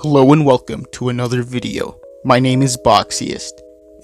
Hello and welcome to another video. My name is Boxiest,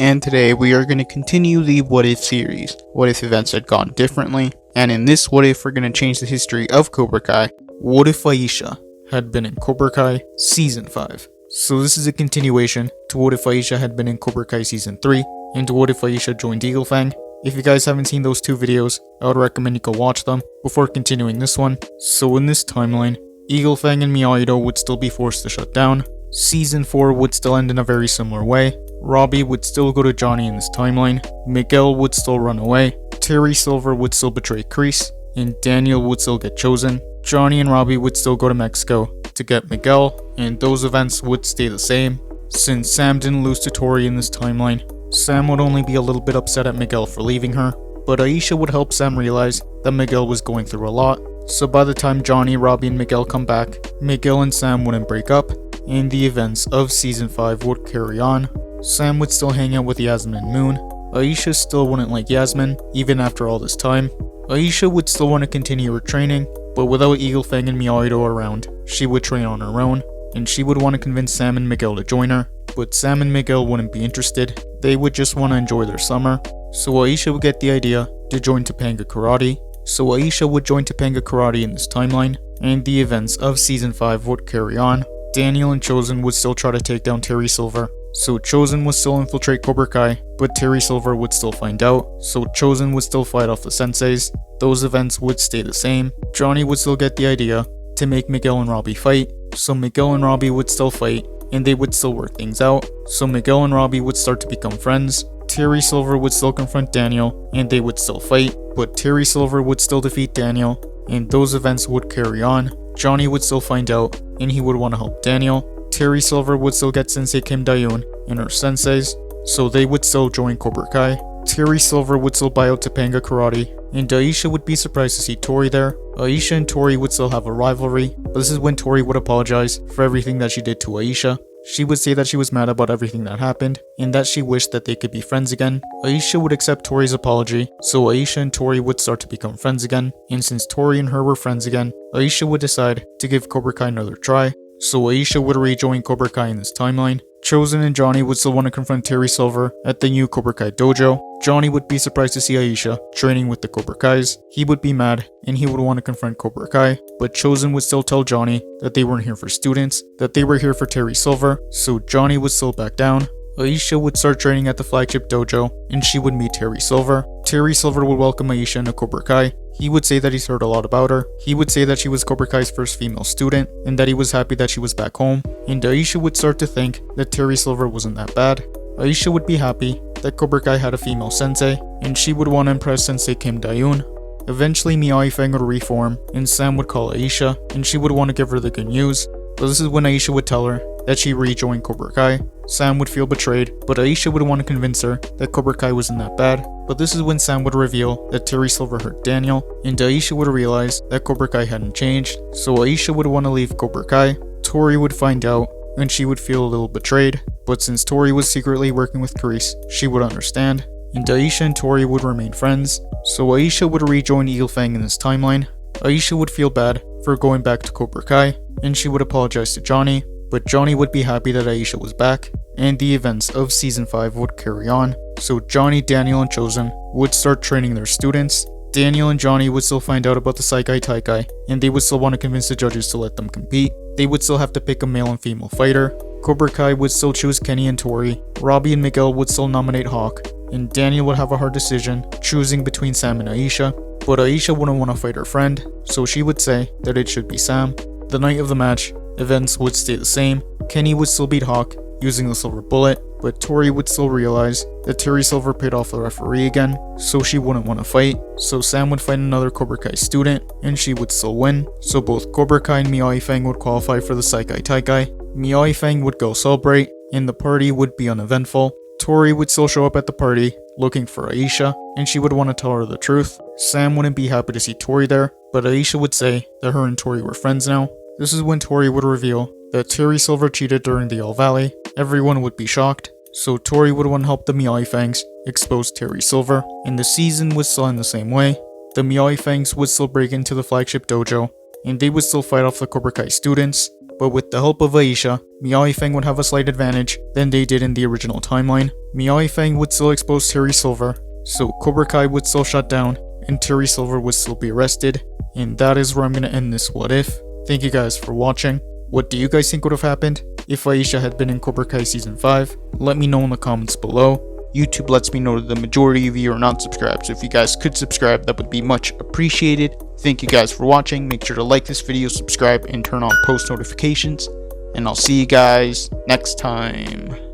and today we are going to continue the What If series. What if events had gone differently? And in this What If, we're going to change the history of Cobra Kai. What if Aisha had been in Cobra Kai Season 5? So this is a continuation to What if Aisha had been in Cobra Kai Season 3, and to What if Aisha joined Eagle Fang. If you guys haven't seen those two videos, I would recommend you go watch them before continuing this one. So in this timeline, Eagle Fang and Miyagi-Do would still be forced to shut down. Season 4 would still end in a very similar way. Robbie would still go to Johnny in this timeline. Miguel would still run away. Terry Silver would still betray Kreese. And Daniel would still get chosen. Johnny and Robbie would still go to Mexico to get Miguel, and those events would stay the same. Since Sam didn't lose to Tori in this timeline, Sam would only be a little bit upset at Miguel for leaving her, but Aisha would help Sam realize that Miguel was going through a lot. So by the time Johnny, Robbie, and Miguel come back, Miguel and Sam wouldn't break up, and the events of Season 5 would carry on. Sam would still hang out with Yasmin and Moon. Aisha still wouldn't like Yasmin, even after all this time. Aisha would still want to continue her training, but without Eagle Fang and Miyagi-Do around, she would train on her own, and she would want to convince Sam and Miguel to join her, but Sam and Miguel wouldn't be interested. They would just want to enjoy their summer. So Aisha would get the idea to join Topanga Karate. So Aisha would join Topanga Karate in this timeline, and the events of Season 5 would carry on. Daniel and Chosen would still try to take down Terry Silver. So Chosen would still infiltrate Cobra Kai, but Terry Silver would still find out. So Chosen would still fight off the senseis. Those events would stay the same. Johnny would still get the idea to make Miguel and Robbie fight. So Miguel and Robbie would still fight, and they would still work things out. So Miguel and Robbie would start to become friends. Terry Silver would still confront Daniel, and they would still fight, but Terry Silver would still defeat Daniel, and those events would carry on. Johnny would still find out, and he would want to help Daniel. Terry Silver would still get Sensei Kim Dayun and her senseis, so they would still join Cobra Kai. Terry Silver would still buy out Topanga Karate, and Aisha would be surprised to see Tori there. Aisha and Tori would still have a rivalry, but this is when Tori would apologize for everything that she did to Aisha. She would say that she was mad about everything that happened, and that she wished that they could be friends again. Aisha would accept Tori's apology, so Aisha and Tori would start to become friends again, and since Tori and her were friends again, Aisha would decide to give Cobra Kai another try. So Aisha would rejoin Cobra Kai in this timeline. Chosen and Johnny would still want to confront Terry Silver at the new Cobra Kai dojo. Johnny would be surprised to see Aisha training with the Cobra Kais. He would be mad, and he would want to confront Cobra Kai, but Chosen would still tell Johnny that they weren't here for students, that they were here for Terry Silver, so Johnny would still back down. Aisha would start training at the flagship dojo, and she would meet Terry Silver. Terry Silver would welcome Aisha into Cobra Kai. He would say that he's heard a lot about her. He would say that she was Cobra Kai's first female student, and that he was happy that she was back home. And Aisha would start to think that Terry Silver wasn't that bad. Aisha would be happy that Cobra Kai had a female sensei, and she would want to impress Sensei Kim Dayun. Eventually Miyagi Fang would reform, and Sam would call Aisha, and she would want to give her the good news. But this is when Aisha would tell her that she rejoined Cobra Kai. Sam would feel betrayed, but Aisha would want to convince her that Cobra Kai wasn't that bad. But this is when Sam would reveal that Terry Silver hurt Daniel, and Aisha would realize that Cobra Kai hadn't changed, so Aisha would want to leave Cobra Kai. Tori would find out, and she would feel a little betrayed, but since Tori was secretly working with Kreese, she would understand, and Aisha and Tori would remain friends. So Aisha would rejoin Eagle Fang in this timeline. Aisha would feel bad for going back to Cobra Kai, and she would apologize to Johnny, but Johnny would be happy that Aisha was back, and the events of Season 5 would carry on. So Johnny, Daniel, and Chosen would start training their students. Daniel and Johnny would still find out about the Saikai Taikai, and they would still want to convince the judges to let them compete. They would still have to pick a male and female fighter. Cobra Kai would still choose Kenny and Tori. Robbie and Miguel would still nominate Hawk, and Daniel would have a hard decision choosing between Sam and Aisha. But Aisha wouldn't want to fight her friend, so she would say that it should be Sam. The night of the match, events would stay the same. Kenny would still beat Hawk using the silver bullet, but Tori would still realize that Terry Silver paid off the referee again, so she wouldn't want to fight. So Sam would fight another Cobra Kai student, and she would still win. So both Cobra Kai and Miyagi Fang would qualify for the Saikai Taikai. Miyagi Fang would go celebrate, and the party would be uneventful. Tori would still show up at the party, looking for Aisha, and she would want to tell her the truth. Sam wouldn't be happy to see Tori there, but Aisha would say that her and Tori were friends now. This is when Tori would reveal that Terry Silver cheated during the All Valley. Everyone would be shocked, so Tori would want to help the Miyagi Fangs expose Terry Silver, and the season would still end the same way. The Miyagi Fangs would still break into the flagship dojo, and they would still fight off the Cobra Kai students. but with the help of Aisha, Miai Feng would have a slight advantage than they did in the original timeline. Miai Feng would still expose Terry Silver, so Cobra Kai would still shut down, and Terry Silver would still be arrested. And that is where I'm gonna end this what if. Thank you guys for watching. What do you guys think would have happened if Aisha had been in Cobra Kai Season 5? Let me know in the comments below. YouTube lets me know that the majority of you are not subscribed, so if you guys could subscribe, that would be much appreciated. Thank you guys for watching. Make sure to like this video, subscribe, and turn on post notifications. And I'll see you guys next time.